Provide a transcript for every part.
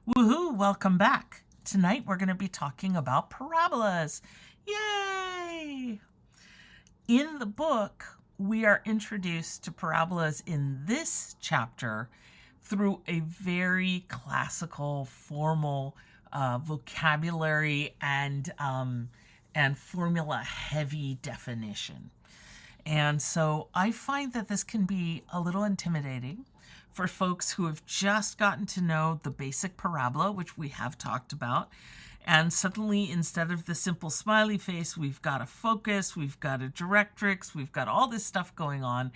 Woohoo! Welcome back. Tonight we're going to be talking about parabolas. Yay! In the book, we are introduced to parabolas in this chapter through a very classical, formal vocabulary and formula-heavy definition. And so I find that this can be a little intimidating for folks who have just gotten to know the basic parabola, which we have talked about. And suddenly, instead of the simple smiley face, we've got a focus, we've got a directrix, we've got all this stuff going on.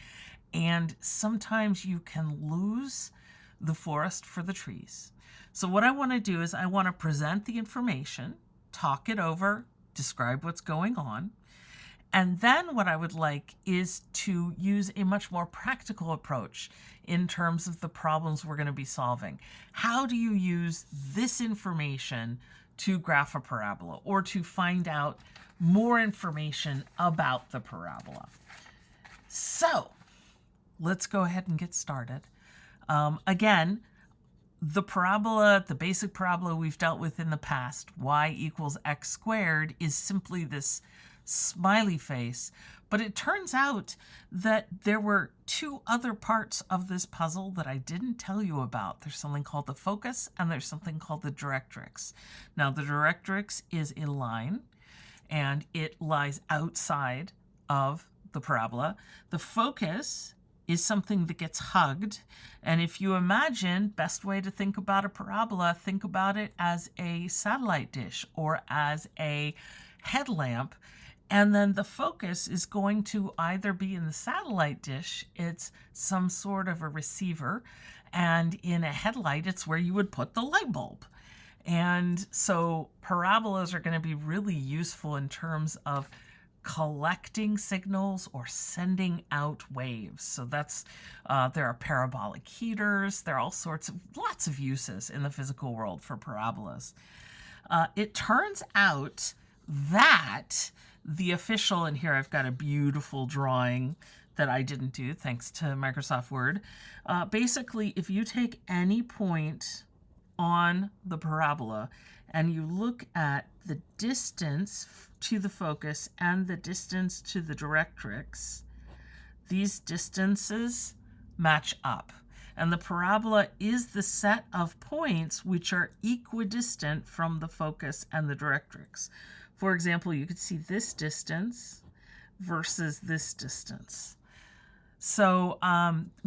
And sometimes you can lose the forest for the trees. So what I want to do is I want to present the information, talk it over, describe what's going on. And then what I would like is to use a much more practical approach in terms of the problems we're going to be solving. How do you use this information to graph a parabola or to find out more information about the parabola? So let's go ahead and get started. Again, the parabola, the basic parabola we've dealt with in the past, y equals x squared, is simply this smiley face. But it turns out that there were two other parts of this puzzle that I didn't tell you about. There's something called the focus and there's something called the directrix. Now, the directrix is a line and it lies outside of the parabola. The focus is something that gets hugged. And if you imagine, best way to think about a parabola, think about it as a satellite dish or as a headlamp. And then the focus is going to either be in the satellite dish, it's some sort of a receiver, and in a headlight, it's where you would put the light bulb. And so parabolas are going to be really useful in terms of collecting signals or sending out waves. So that's there are parabolic heaters. There are all sorts of lots of uses in the physical world for parabolas. It turns out that the official, and here I've got a beautiful drawing that I didn't do thanks to Microsoft Word. Basically, if you take any point on the parabola and you look at the distance to the focus and the distance to the directrix, these distances match up. And the parabola is the set of points which are equidistant from the focus and the directrix. For example, you could see this distance versus this distance. So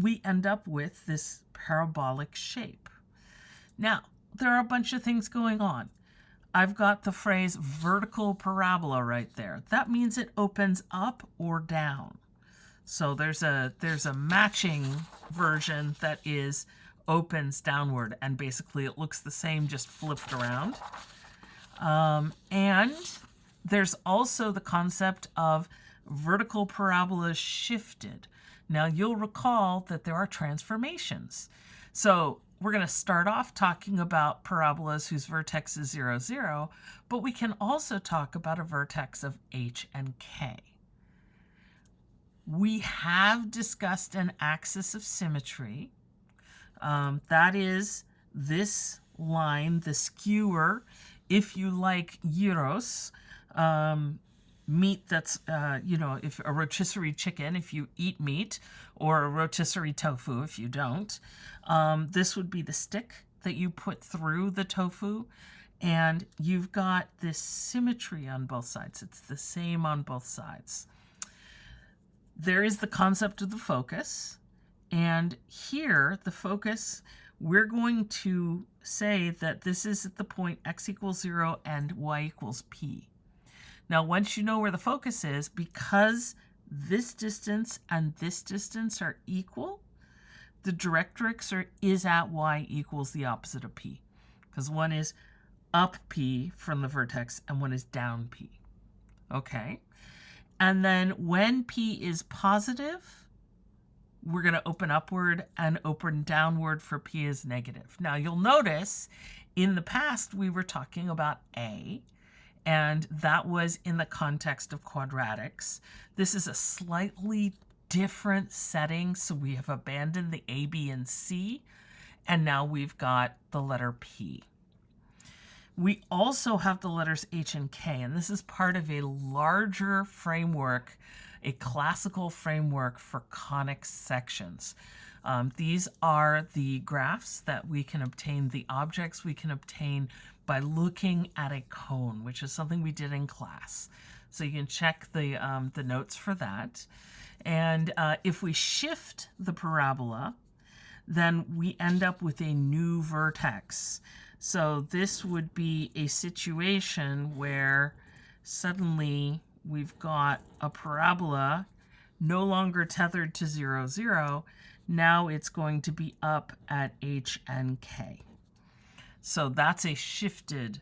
we end up with this parabolic shape. Now, there are a bunch of things going on. I've got the phrase vertical parabola right there. That means it opens up or down. So there's a matching version that is opens downward, and basically it looks the same, just flipped around. And there's also the concept of vertical parabolas shifted. Now you'll recall that there are transformations. So we're going to start off talking about parabolas whose vertex is 0, 0, but we can also talk about a vertex of h and k. We have discussed an axis of symmetry. That is this line, the skewer, if you like gyros, meat that's, if a rotisserie chicken, if you eat meat, or a rotisserie tofu if you don't. This would be the stick that you put through the tofu, and you've got this symmetry on both sides. It's the same on both sides. There is the concept of the focus, and here the focus, we're going to say that this is at the point x equals 0 and y equals p. Now, once you know where the focus is, because this distance and this distance are equal, the directrix is at y equals the opposite of p, because one is up p from the vertex and one is down p. Okay? And then when p is positive, we're going to open upward and open downward for p is negative. Now, you'll notice in the past we were talking about a, and that was in the context of quadratics. This is a slightly different setting, so we have abandoned the a, b, and c, and now we've got the letter p. We also have the letters H and K, and this is part of a larger framework, a classical framework for conic sections. These are the graphs that we can obtain, the objects we can obtain by looking at a cone, which is something we did in class. So you can check the notes for that. And if we shift the parabola, then we end up with a new vertex. So this would be a situation where suddenly we've got a parabola no longer tethered to 0, 0. Now it's going to be up at H and K. So that's a shifted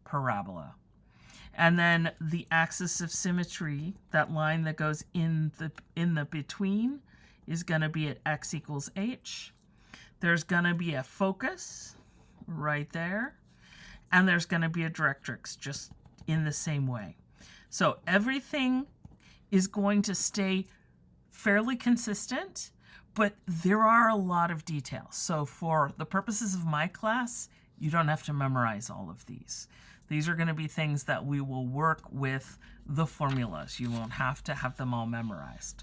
parabola. And then the axis of symmetry, that line that goes in the between, is going to be at x equals h. There's going to be a focus right there, and there's going to be a directrix just in the same way. So everything is going to stay fairly consistent, but there are a lot of details. So for the purposes of my class, you don't have to memorize all of these. These are going to be things that we will work with the formulas. You won't have to have them all memorized.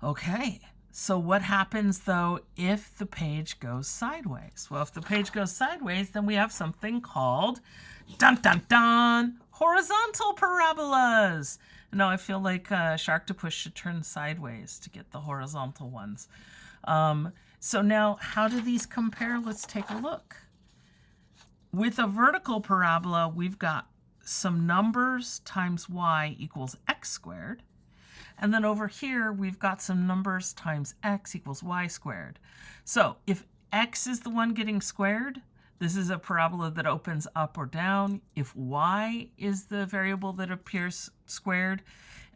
Okay. So what happens, though, if the page goes sideways? Well, if the page goes sideways, then we have something called, dun, dun, dun, horizontal parabolas. No, I feel like Sharktopus should turn sideways to get the horizontal ones. So now, how do these compare? Let's take a look. With a vertical parabola, we've got some numbers times y equals x squared. And then over here, we've got some numbers times x equals y squared. So if x is the one getting squared, this is a parabola that opens up or down. If y is the variable that appears squared,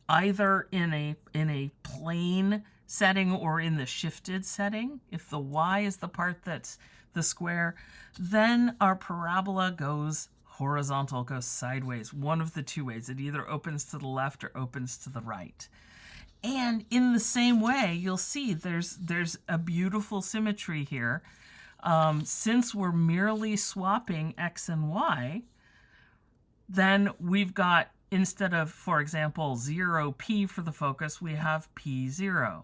either in a plane setting or in the shifted setting, if the y is the part that's the square, then our parabola goes horizontal, goes sideways, one of the two ways. It either opens to the left or opens to the right. And in the same way, you'll see there's a beautiful symmetry here. Since we're merely swapping x and y, then we've got, instead of, for example, 0p for the focus, we have p0.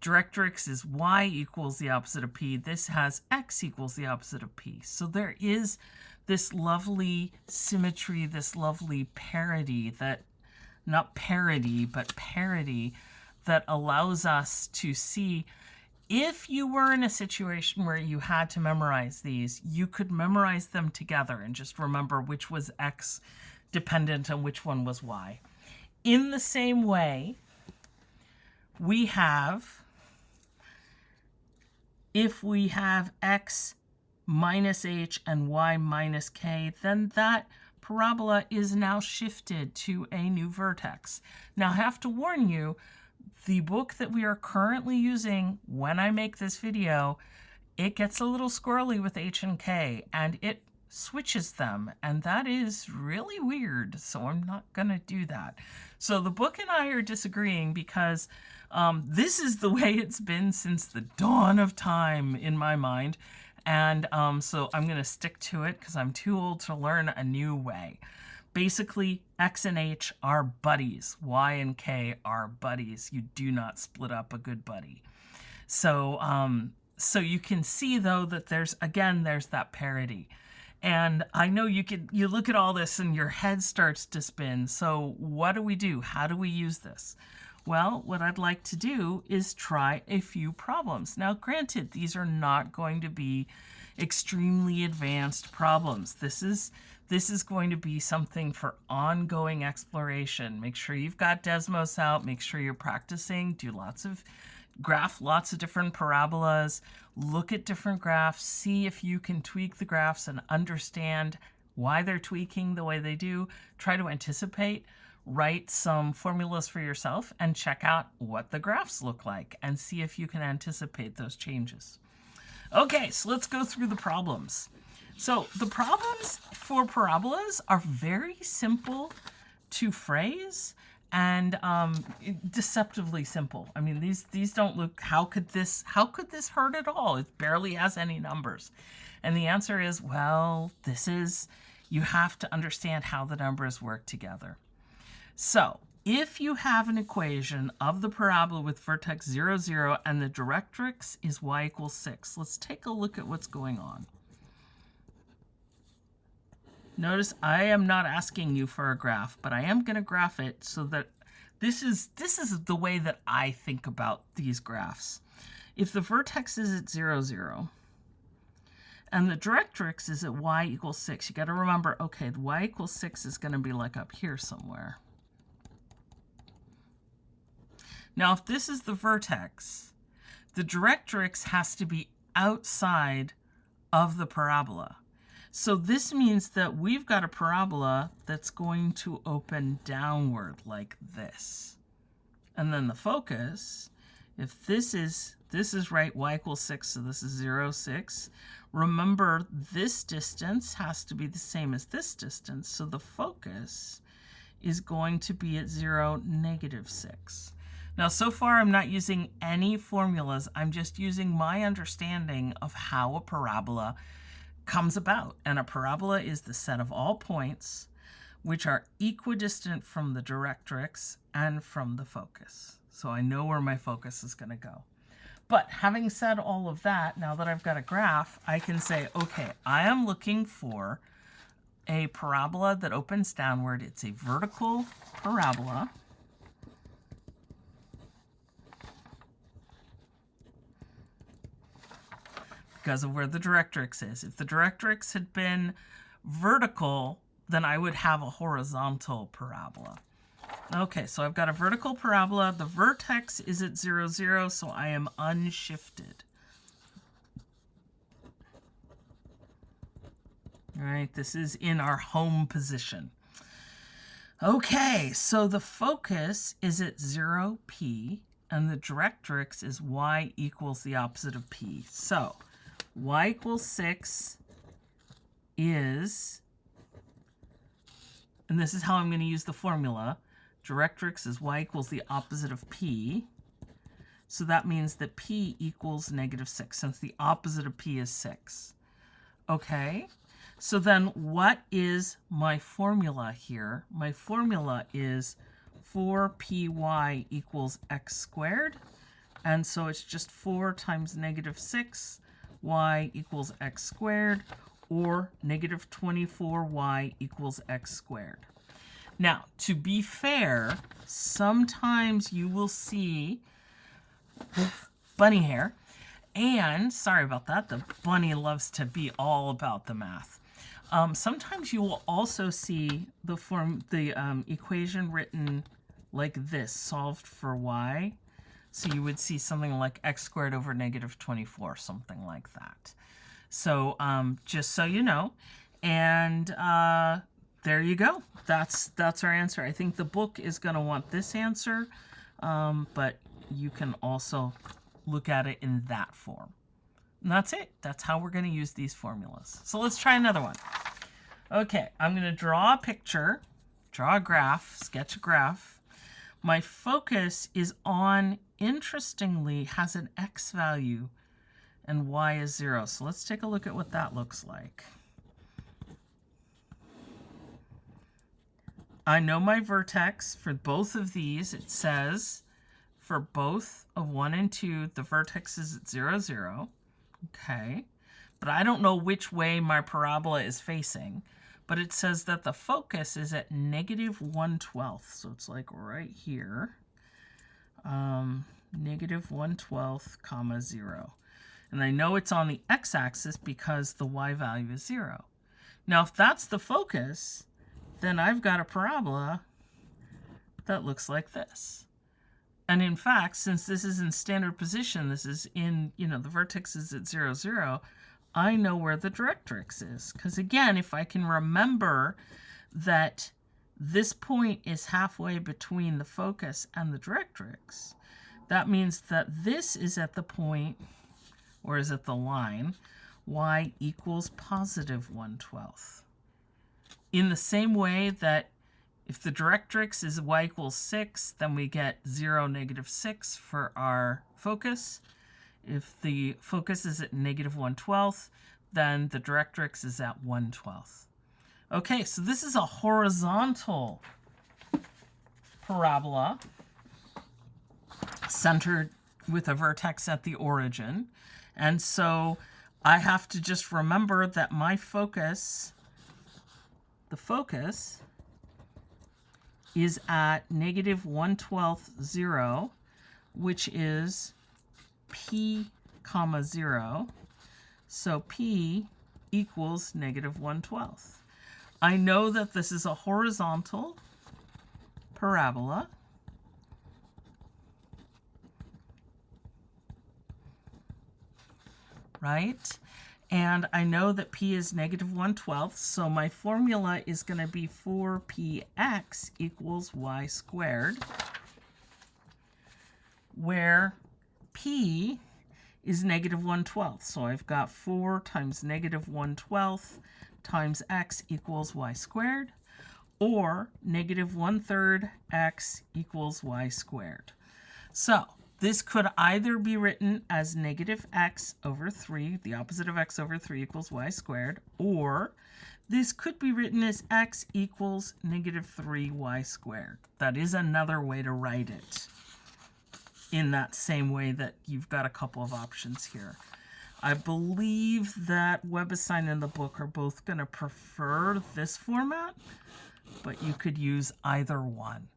Directrix is y equals the opposite of p. This has x equals the opposite of p. So there is this lovely symmetry, this lovely parity that, not parity, but parity that allows us to see, if you were in a situation where you had to memorize these, you could memorize them together and just remember which was x dependent and which one was y. In the same way, we have, if we have x minus h and y minus k, then that parabola is now shifted to a new vertex. Now, I have to warn you, the book that we are currently using when I make this video, it gets a little squirrely with h and k, and it switches them, and that is really weird, so I'm not going to do that. So the book and I are disagreeing because this is the way it's been since the dawn of time in my mind. And so I'm going to stick to it because I'm too old to learn a new way. Basically, x and h are buddies. Y and k are buddies. You do not split up a good buddy. So, so you can see, though, that there's that parity. And I know you look at all this and your head starts to spin. So what do we do? How do we use this? Well, what I'd like to do is try a few problems. Now, granted, these are not going to be extremely advanced problems. This is going to be something for ongoing exploration. Make sure you've got Desmos out. Make sure you're practicing. Do lots of different parabolas. Look at different graphs. See if you can tweak the graphs and understand why they're tweaking the way they do. Try to anticipate. Write some formulas for yourself and check out what the graphs look like and see if you can anticipate those changes. Okay, so let's go through the problems. So the problems for parabolas are very simple to phrase and deceptively simple. I mean, these don't look. How could this hurt at all? It barely has any numbers, and the answer is, well, this is. You have to understand how the numbers work together. So if you have an equation of the parabola with vertex 0, 0, and the directrix is y equals 6, let's take a look at what's going on. Notice I am not asking you for a graph, but I am going to graph it so that this is the way that I think about these graphs. If the vertex is at 0, 0, and the directrix is at y equals 6, you got to remember, okay, y equals 6 is going to be like up here somewhere. Now, if this is the vertex, the directrix has to be outside of the parabola. So this means that we've got a parabola that's going to open downward like this. And then the focus, if this is right, y equals 6, so this is 0, 6. Remember, this distance has to be the same as this distance, so the focus is going to be at 0, negative 6. Now, so far, I'm not using any formulas. I'm just using my understanding of how a parabola comes about. And a parabola is the set of all points which are equidistant from the directrix and from the focus. So I know where my focus is going to go. But having said all of that, now that I've got a graph, I can say, okay, I am looking for a parabola that opens downward. It's a vertical parabola. Because of where the directrix is. If the directrix had been vertical, then I would have a horizontal parabola. Okay, so I've got a vertical parabola. The vertex is at 0, 0, so I am unshifted. All right, this is in our home position. Okay, so the focus is at 0, p, and the directrix is y equals the opposite of p. So y equals 6 is, and this is how I'm going to use the formula, directrix is y equals the opposite of p. So that means that p equals negative 6, since the opposite of p is 6. Okay, so then what is my formula here? My formula is 4py equals x squared. And so it's just 4 times negative 6. Y equals x squared, or negative 24y equals x squared. Now, to be fair, sometimes you will see bunny hair, and sorry about that, the bunny loves to be all about the math. Sometimes you will also see the equation written like this, solved for y. So you would see something like x squared over negative 24, something like that. So just so you know, and there you go. That's our answer. I think the book is going to want this answer, but you can also look at it in that form. And that's it. That's how we're going to use these formulas. So let's try another one. Okay, I'm going to draw a picture, draw a graph, sketch a graph. My focus is on, interestingly, has an x value and y is 0. So let's take a look at what that looks like. I know my vertex for both of these. It says for both of 1 and 2, the vertex is at 0, 0. Okay, but I don't know which way my parabola is facing. But it says that the focus is at negative 1/12. So it's like right here. Negative 1/12, comma 0. And I know it's on the x-axis because the y value is 0. Now, if that's the focus, then I've got a parabola that looks like this. And in fact, since this is in standard position, this is in, the vertex is at 0, 0, I know where the directrix is. Because again, if I can remember that this point is halfway between the focus and the directrix, that means that this is at the point, or is at the line, y equals positive 1/12. In the same way that If the directrix is y equals 6, then we get 0, -6 for our focus. If the focus is at -1/12, then the directrix is at 1/12. Okay, so this is a horizontal parabola centered with a vertex at the origin. And so I have to just remember that my focus, the focus, is at -1/12, 0, which is p comma 0. So p equals -1/12. I know that this is a horizontal parabola. Right? And I know that p is -1/12, so my formula is going to be 4px equals y squared, where p is -1/12. So I've got 4 times -1/12 times x equals y squared, or -1/3 x equals y squared. So this could either be written as -x/3, the opposite of x/3 equals y squared, or this could be written as x equals -3y squared. That is another way to write it, in that same way that you've got a couple of options here. I believe that WebAssign and the book are both going to prefer this format, but you could use either one.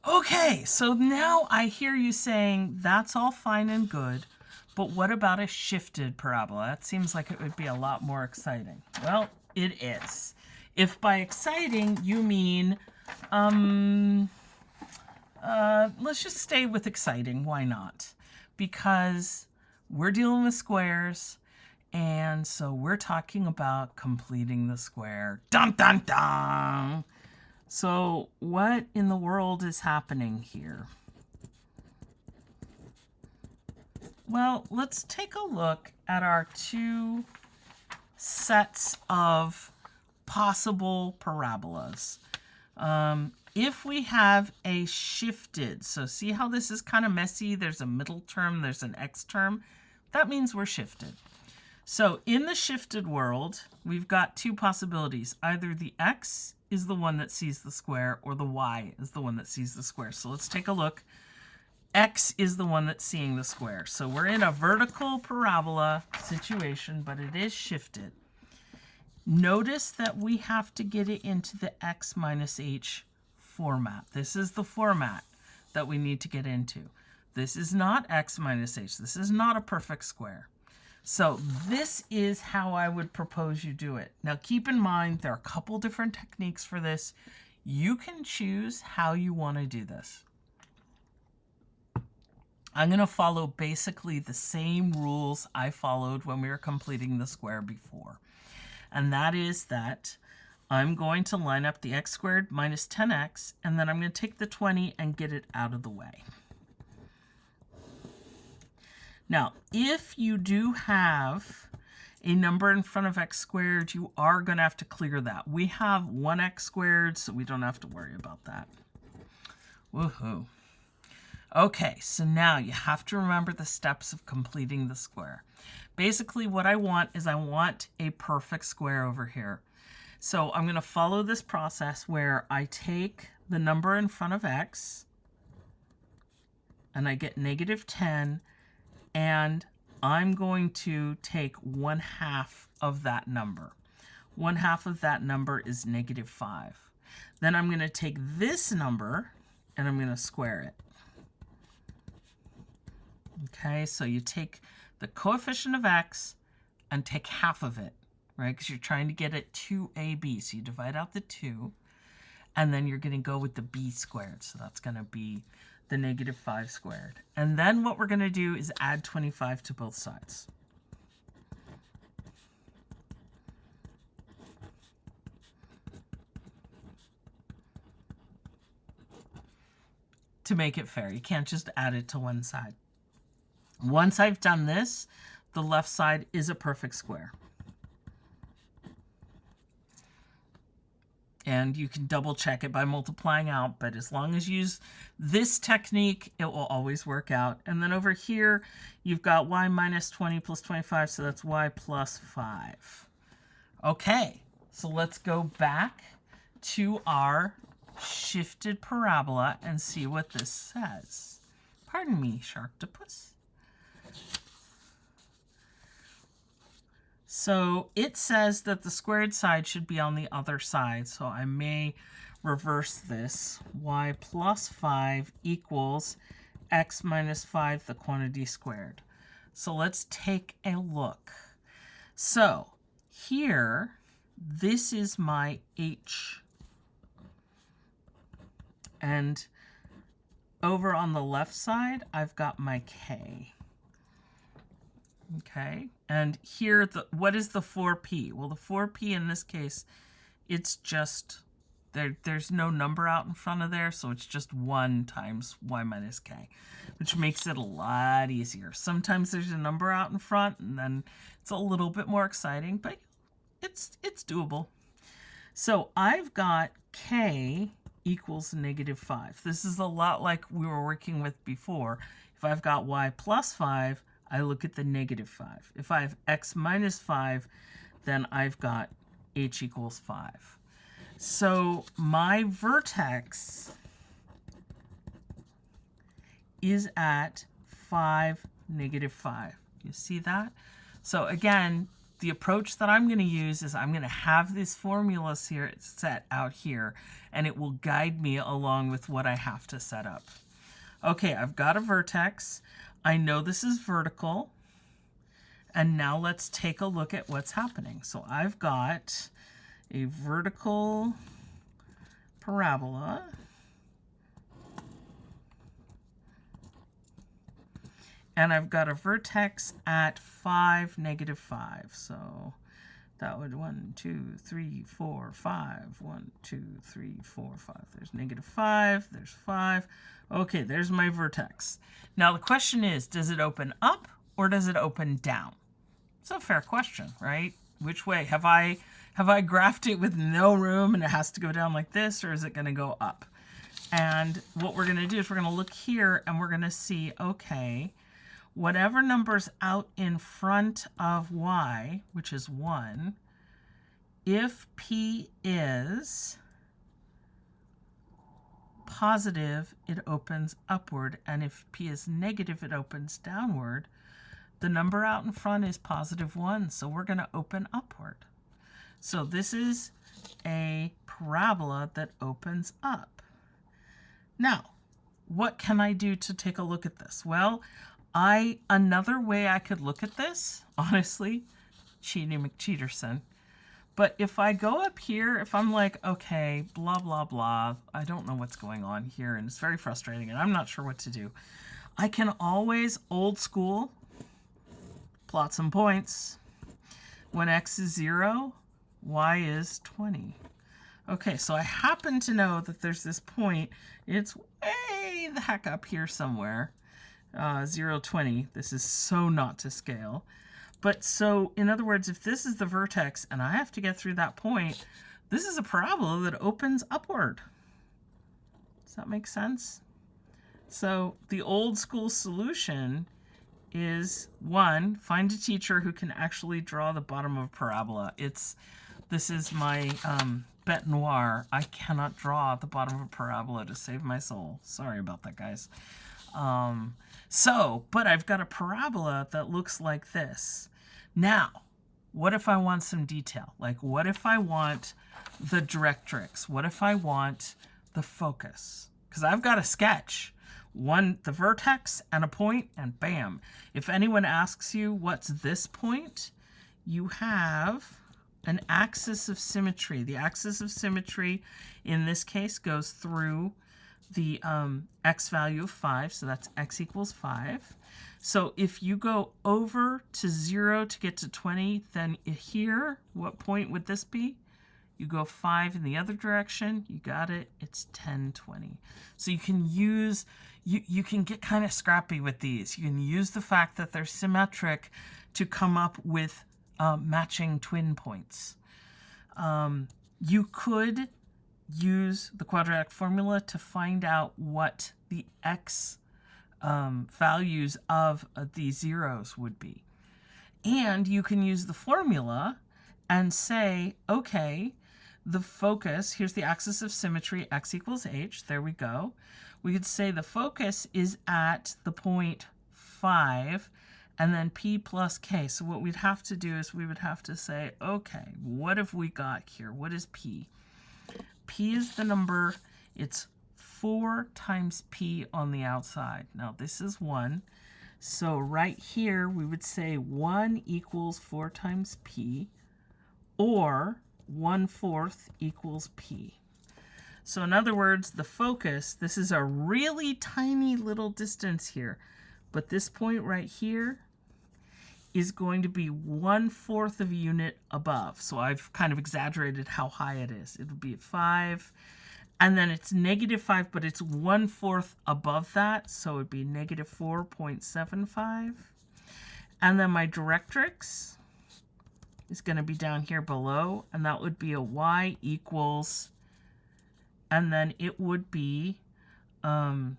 Okay, so now I hear you saying that's all fine and good, but what about a shifted parabola? That seems like it would be a lot more exciting. Well, it is. If by exciting you mean, let's just stay with exciting. Why not? Because we're dealing with squares, and so we're talking about completing the square. Dun, dun, dun! So what in the world is happening here? Well, let's take a look at our two sets of possible parabolas. If we have a shifted, so see how this is kind of messy? There's a middle term, there's an x term. That means we're shifted. So in the shifted world, we've got two possibilities. Either the x is the one that sees the square, or the y is the one that sees the square. So let's take a look. X is the one that's seeing the square. So we're in a vertical parabola situation, but it is shifted. Notice that we have to get it into the x minus h format. This is the format that we need to get into. This is not x minus h. This is not a perfect square. So this is how I would propose you do it. Now keep in mind there are a couple different techniques for this. You can choose how you want to do this. I'm going to follow basically the same rules I followed when we were completing the square before. And that is that I'm going to line up the x squared minus 10x, and then I'm going to take the 20 and get it out of the way. Now, if you do have a number in front of x squared, you are going to have to clear that. We have 1x squared, so we don't have to worry about that. Woohoo. Okay, so now you have to remember the steps of completing the square. Basically, what I want is I want a perfect square over here. So I'm going to follow this process where I take the number in front of x, and I get -10, and I'm going to take 1/2 of that number. 1/2 of that number is -5. Then I'm going to take this number and I'm going to square it. Okay, so you take the coefficient of x and take half of it, right? Because you're trying to get it to AB. So you divide out the 2, and then you're going to go with the b squared. So that's going to be the -5 squared. And then what we're going to do is add 25 to both sides. To make it fair, you can't just add it to one side. Once I've done this, the left side is a perfect square. And you can double check it by multiplying out, but as long as you use this technique, it will always work out. And then over here, you've got y minus 20 plus 25, so that's y plus 5. Okay, so let's go back to our shifted parabola and see what this says. Pardon me, Sharktopus. So it says that the squared side should be on the other side. So I may reverse this. Y plus 5 equals x minus 5, the quantity squared. So let's take a look. So here, this is my h. And over on the left side, I've got my k. Okay, and here, what is the 4p? Well, the 4p in this case, it's just, there's no number out in front of there, so it's just 1 times y minus k, which makes it a lot easier. Sometimes there's a number out in front, and then it's a little bit more exciting, but it's doable. So I've got k equals -5. This is a lot like we were working with before. If I've got y plus 5, I look at the -5. If I have x minus 5, then I've got h equals 5. So my vertex is at 5, -5. You see that? So again, the approach that I'm going to use is I'm going to have this formulas here set out here, and it will guide me along with what I have to set up. Okay, I've got a vertex. I know this is vertical. And now let's take a look at what's happening. So I've got a vertical parabola. And I've got a vertex at 5, -5. So that would 1, 2, 3, 4, 5. 1, 2, 3, 4, 5. There's -5. There's 5. Okay, there's my vertex. Now the question is, does it open up or does it open down? It's a fair question, right? Which way? Have I graphed it with no room and it has to go down like this, or is it going to go up? And what we're going to do is we're going to look here and we're going to see, okay, whatever number's out in front of y, which is 1, if p is positive, it opens upward, and if p is negative, it opens downward. The number out in front is +1, so we're going to open upward. So this is a parabola that opens up. Now, what can I do to take a look at this? Well, another way I could look at this, honestly, Cheaty McCheaterson, but if I go up here, if I'm like, okay, blah, blah, blah, I don't know what's going on here, and it's very frustrating, and I'm not sure what to do, I can always, old school, plot some points. When x is 0, y is 20. Okay, so I happen to know that there's this point. It's way the heck up here somewhere. 0, 20. This is so not to scale. But so, in other words, if this is the vertex and I have to get through that point, this is a parabola that opens upward. Does that make sense? So the old school solution is, 1, find a teacher who can actually draw the bottom of a parabola. This is my bête noire. I cannot draw the bottom of a parabola to save my soul. Sorry about that, guys. But I've got a parabola that looks like this. Now, what if I want some detail? Like, what if I want the directrix? What if I want the focus? Because I've got a sketch. The vertex and a point, and bam. If anyone asks you what's this point, you have an axis of symmetry. The axis of symmetry in this case goes through the x value of 5, so that's x equals 5. So if you go over to 0 to get to 20, then here, what point would this be? You go 5 in the other direction, you got it, it's 10, 20. So you can use, you can get kind of scrappy with these. You can use the fact that they're symmetric to come up with matching twin points. You could use the quadratic formula to find out what the x values of these zeros would be. And you can use the formula and say, okay, the focus, here's the axis of symmetry, x equals h, there we go. We could say the focus is at the point 5, and then p plus k. So what we'd have to do is we would have to say, okay, what have we got here? What is p? P is the number, it's 4 times p on the outside. Now this is 1. So right here we would say 1 equals 4 times p, or 1/4 equals p. So in other words, the focus, this is a really tiny little distance here, but this point right here is going to be 1/4 of a unit above. So I've kind of exaggerated how high it is. It would be at 5, and then it's -5, but it's 1/4 above that, so it would be -4.75. And then my directrix is going to be down here below, and that would be a y equals, and then it would be I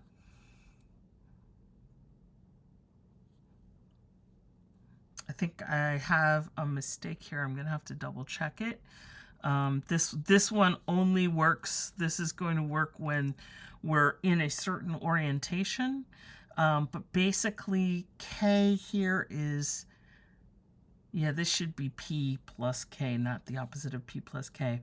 think I have a mistake here. I'm going to have to double check it. This one only works. This is going to work when we're in a certain orientation. But basically, k here is, yeah, this should be p plus k, not the opposite of p plus k.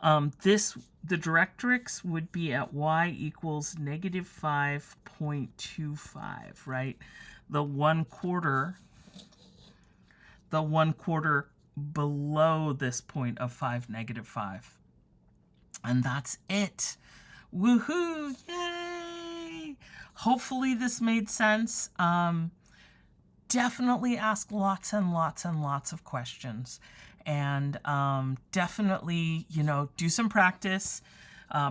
The directrix would be at y equals -5.25, right? The 1/4 below this point of 5, -5. And that's it. Woohoo! Yay! Hopefully this made sense. Definitely ask lots and lots and lots of questions. And definitely, do some practice.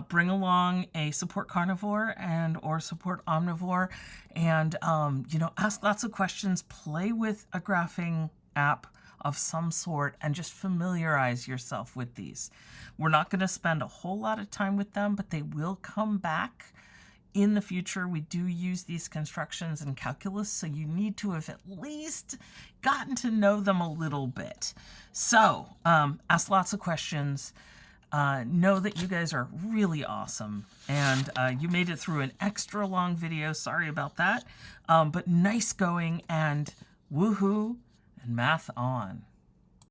Bring along a support carnivore or support omnivore. And, ask lots of questions. Play with a graphing app of some sort and just familiarize yourself with these. We're not going to spend a whole lot of time with them, but they will come back in the future. We do use these constructions in calculus, so you need to have at least gotten to know them a little bit. So ask lots of questions. Know that you guys are really awesome, and you made it through an extra long video. Sorry about that, but nice going, and woohoo, and math on.